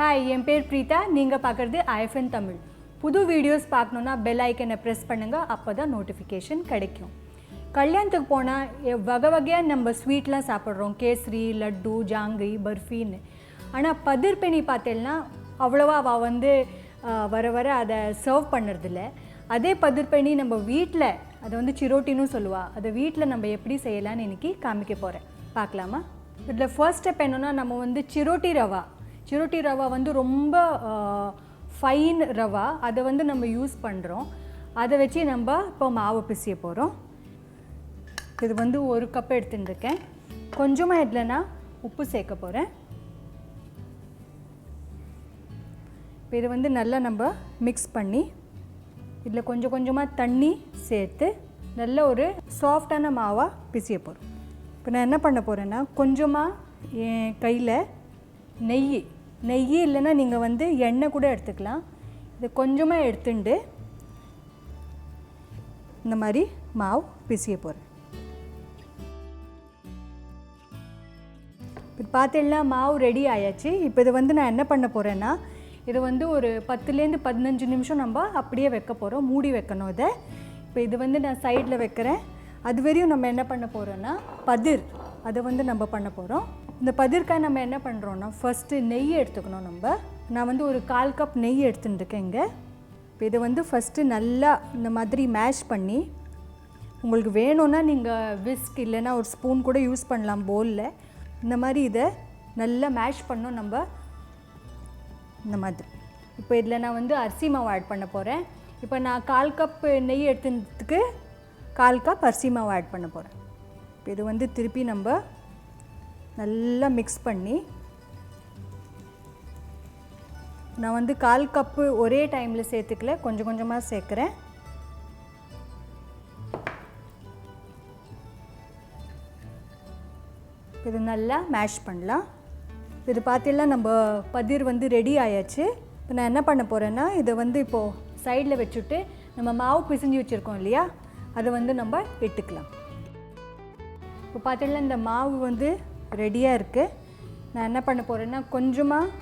Hi, என் பேர் பிரீதா. நீங்க பார்க்கிறது IFN தமிழ். புது வீடியோஸ் பார்க்கணும்னா பெல் ஐக்கனை பிரஸ் பண்ணுங்க. அப்பதான் நோட்டிஃபிகேஷன் கிடைக்கும். கல்யாணத்துக்கு போனா வகை வகையா நம்ம ஸ்வீட்லாம் சாப்பிடுறோம். கேசரி, லட்டு, ஜாங்கிரி, பர்ஃபின்னு. ஆனா பதீர் பெனி பார்த்தேன்னா அவ்வளவா அவ வந்து வர வர அதை சர்வ் பண்ணுறதில்ல. அதே பதீர் பெனி நம்ம வீட்டில் அதை வந்து சிரோட்டின்னு சொல்லுவா. அதை வீட்டில் நம்ம எப்படி செய்யலான்னு இன்றைக்கி காமிக்க போகிறேன். பார்க்கலாமா? இதில் ஃபர்ஸ்ட் ஸ்டெப் என்னென்னா நம்ம வந்து சிரோட்டி ரவா வந்து ரொம்ப ஃபைன் ரவா, அதை வந்து நம்ம யூஸ் பண்ணுறோம். அதை வச்சு நம்ம இப்போ மாவு பிசைய போகிறோம். இது வந்து 1 கப் எடுத்துட்டுருக்கேன். கொஞ்சமாக இதில் நான் உப்பு சேர்க்க போகிறேன். இப்போ இதை வந்து நல்லா நம்ம மிக்ஸ் பண்ணி இதில் கொஞ்சம் கொஞ்சமாக தண்ணி சேர்த்து நல்ல ஒரு சாஃப்டான மாவாக பிசைய போகிறோம். இப்போ நான் என்ன பண்ண போகிறேன்னா கொஞ்சமாக என் கையில் நெய் இல்லைன்னா நீங்கள் வந்து எண்ணெய் கூட எடுத்துக்கலாம். இது கொஞ்சமாக எடுத்துட்டு இந்த மாதிரி மாவு பிசைய போகிறேன். இப்போ பார்த்தீங்கன்னா மாவு ரெடி ஆயாச்சு. இப்போ இதை வந்து நான் என்ன பண்ண போகிறேன்னா இதை வந்து ஒரு 10லேருந்து 15 நிமிஷம் நம்ம அப்படியே வைக்க போகிறோம். மூடி வைக்கணும் இதை. இப்போ இது வந்து நான் சைடில் வைக்கிறேன். அது வரையும் நம்ம என்ன பண்ண போகிறோன்னா பதீர் அதை வந்து நம்ம பண்ண போகிறோம். இந்த பதீர்க்காய் நம்ம என்ன பண்ணுறோன்னா ஃபஸ்ட்டு நெய் எடுத்துக்கணும். நான் வந்து ஒரு 1/4 கப் நெய் எடுத்துட்டுருக்கேன் இங்கே. இப்போ இதை வந்து ஃபஸ்ட்டு நல்லா இந்த மாதிரி மேஷ் பண்ணி, உங்களுக்கு வேணும்னா நீங்கள் விஸ்க் இல்லைன்னா ஒரு ஸ்பூன் கூட யூஸ் பண்ணலாம் பவுலில். இந்த மாதிரி இதை நல்லா மேஷ் பண்ணோம் நம்ம இந்த மாதிரி. இப்போ இதில் நான் வந்து அரிசி மாவு ஆட் பண்ண போகிறேன். இப்போ நான் 1/4 கப் நெய் எடுத்துக்கிறதுக்கு 1/4 கப் அரிசி மாவு ஆட் பண்ண போகிறேன். இப்போ இது வந்து திருப்பி நம்ம நல்லா மிக்ஸ் பண்ணி, நான் வந்து 1/4 கப்பு ஒரே டைமில் சேர்த்துக்கல, கொஞ்சம் கொஞ்சமாக சேர்க்குறேன். இது நல்லா மேஷ் பண்ணலாம். இது பார்த்தீங்கன்னா நம்ம பதீர் வந்து ரெடி ஆயாச்சு. இப்போ நான் என்ன பண்ண போகிறேன்னா இதை வந்து இப்போது சைடில் வச்சுட்டு நம்ம மாவு பிசைஞ்சு வச்சுருக்கோம் இல்லையா, அதை வந்து நம்ம இட்டுக்கலாம். இப்போ பார்த்தீங்கன்னா இந்த மாவு வந்து ரெடியாக இருக்குது. நான் என்ன பண்ண போகிறேன்னா கொஞ்சமாக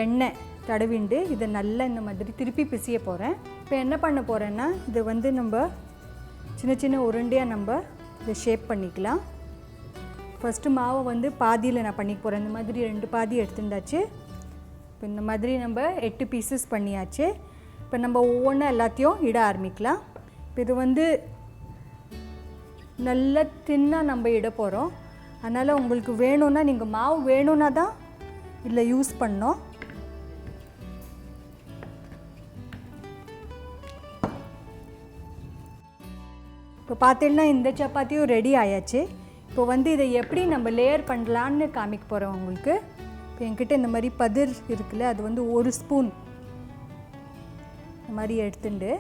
எண்ணெய் தடவிண்டு இதை நல்லா இந்த மாதிரி திருப்பி பிசைய போகிறேன். இப்போ என்ன பண்ண போகிறேன்னா இதை வந்து நம்ம சின்ன சின்ன உருண்டையாக நம்ம இதை ஷேப் பண்ணிக்கலாம். ஃபஸ்ட்டு மாவை வந்து பாதியில் நான் பண்ணிக்க போகிறேன். இந்த மாதிரி 2 பாதி எடுத்துட்டாச்சு. இப்போ இந்த மாதிரி நம்ம 8 பீசஸ் பண்ணியாச்சு. இப்போ நம்ம ஒவ்வொன்றா எல்லாத்தையும் இட ஆரம்பிக்கலாம். இப்போ இது வந்து நல்லா தின்னாக நம்ம இட போகிறோம். அதனால் உங்களுக்கு வேணும்னா நீங்கள் மாவு வேணும்னா தான் இதில் யூஸ் பண்ணோம். இப்போ பார்த்தீங்கன்னா இந்த சப்பாத்தியும் ரெடி ஆயாச்சு. இப்போ வந்து இதை எப்படி நம்ம லேயர் பண்ணலான்னு காமிக்க போகிறோம் உங்களுக்கு. இப்போ என்கிட்ட இந்த மாதிரி பதீர் இருக்குல்ல, அது வந்து 1 ஸ்பூன் இந்த மாதிரி எடுத்துட்டு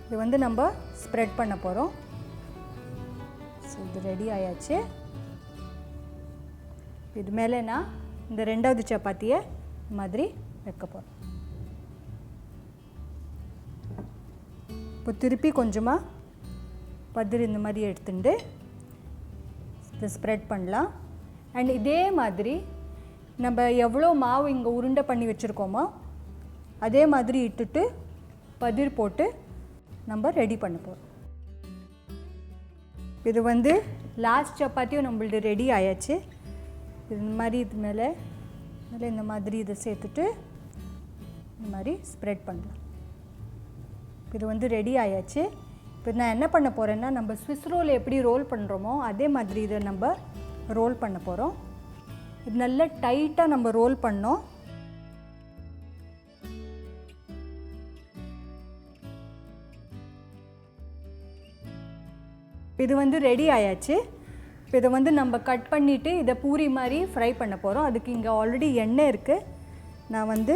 இது வந்து நம்ம ஸ்ப்ரெட் பண்ண போகிறோம். ஸோ இது ரெடி ஆயாச்சு. இது மேலே நான் இந்த 2வது சப்பாத்தியை இந்த மாதிரி வைக்க போகிறேன். இப்போ திருப்பி கொஞ்சமாக பதீர் இந்த மாதிரி எடுத்துட்டு இதை ஸ்ப்ரெட் பண்ணலாம். அண்ட் இதே மாதிரி நம்ம எவ்வளோ மாவு இங்கே உருண்டை பண்ணி வச்சுருக்கோமோ அதே மாதிரி இட்டுட்டு பதீர் போட்டு நம்ம ரெடி பண்ண போகிறோம். இது வந்து லாஸ்ட் சப்பாத்தியும் நம்மள்து ரெடி ஆயாச்சு. இந்த மாதிரி இது மேலே இந்த மாதிரி இதை சேர்த்துட்டு இந்த மாதிரி ஸ்ப்ரெட் பண்ணலாம். இது வந்து ரெடி ஆயாச்சு. இப்போ நான் என்ன பண்ண போகிறேன்னா நம்ம ஸ்விஸ் ரோல் எப்படி ரோல் பண்ணுறோமோ அதே மாதிரி இதை நம்ம ரோல் பண்ண போகிறோம். இது நல்லா டைட்டாக நம்ம ரோல் பண்ணோம். இது வந்து ரெடி ஆயாச்சு. இப்போ இதை வந்து நம்ம கட் பண்ணிவிட்டு இதை பூரி மாதிரி ஃப்ரை பண்ண போகிறோம். அதுக்கு இங்கே ஆல்ரெடி எண்ணெய் இருக்குது. நான் வந்து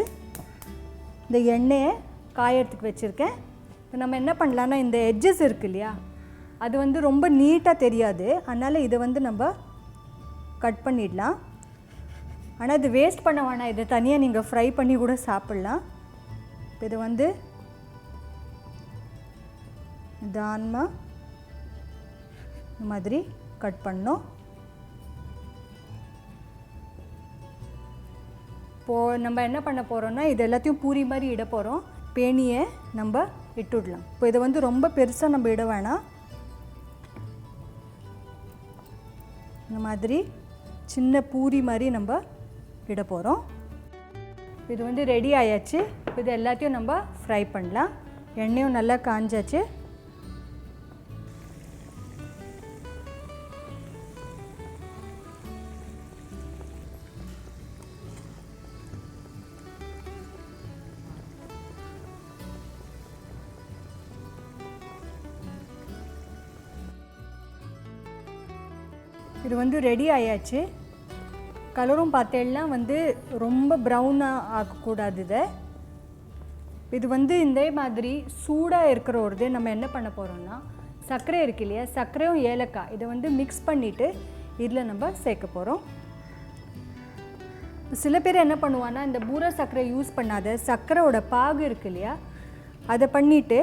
இந்த எண்ணெயை காயறதுக்கு வச்சுருக்கேன். இப்போ நம்ம என்ன பண்ணலான்னா இந்த எட்ஜஸ் இருக்குது இல்லையா, அது வந்து ரொம்ப நீட்டாக தெரியாது. அதனால் இதை வந்து நம்ம கட் பண்ணிடலாம். ஆனால் இது வேஸ்ட் பண்ண வேணாம். இதை தனியாக நீங்கள் ஃப்ரை பண்ணி கூட சாப்பிட்லாம். இப்போ இதை வந்து நிதானமாக இந்த மாதிரி கட் பண்ணோம். இப்போது நம்ம என்ன பண்ண போகிறோம்னா இது எல்லாத்தையும் பூரி மாதிரி இட போகிறோம். பேனியை நம்ம இட்டுடலாம். இப்போ இதை வந்து ரொம்ப பெருசாக நம்ம இட வேணாம். இந்த மாதிரி சின்ன பூரி மாதிரி நம்ம இட போகிறோம். இது வந்து ரெடி ஆயாச்சு. இது எல்லாத்தையும் நம்ம ஃப்ரை பண்ணலாம். எண்ணெயும் நல்லா காஞ்சாச்சு. இது வந்து ரெடி ஆயாச்சு. கலரும் பார்த்தேன்னா வந்து ரொம்ப ப்ரௌனாக ஆகக்கூடாது. இது வந்து இந்த மாதிரி சூடாக இருக்கிற ஒரு நம்ம என்ன பண்ண போகிறோம்னா சர்க்கரை இருக்கு இல்லையா, சர்க்கரையும் ஏலக்காய் இதை வந்து மிக்ஸ் பண்ணிவிட்டு இதில் நம்ம சேர்க்க போகிறோம். சில பேர் என்ன பண்ணுவான்னா இந்த பூரா சர்க்கரை யூஸ் பண்ணாத சர்க்கரையோட பாகு இருக்கு இல்லையா, அதை பண்ணிவிட்டு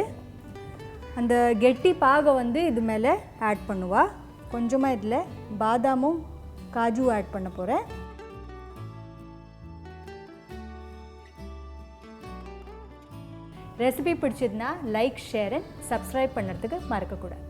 அந்த கெட்டி பாகை வந்து இது மேலே ஆட் பண்ணுவா. கொஞ்சமாக இதில் பாதாமும் காஜு ஆட் பண்ண போகிறேன். ரெசிபி பிடிச்சதுன்னா லைக், ஷேர் அண்ட் சப்ஸ்கிரைப் பண்ணுறதுக்கு மறக்கக்கூடாது.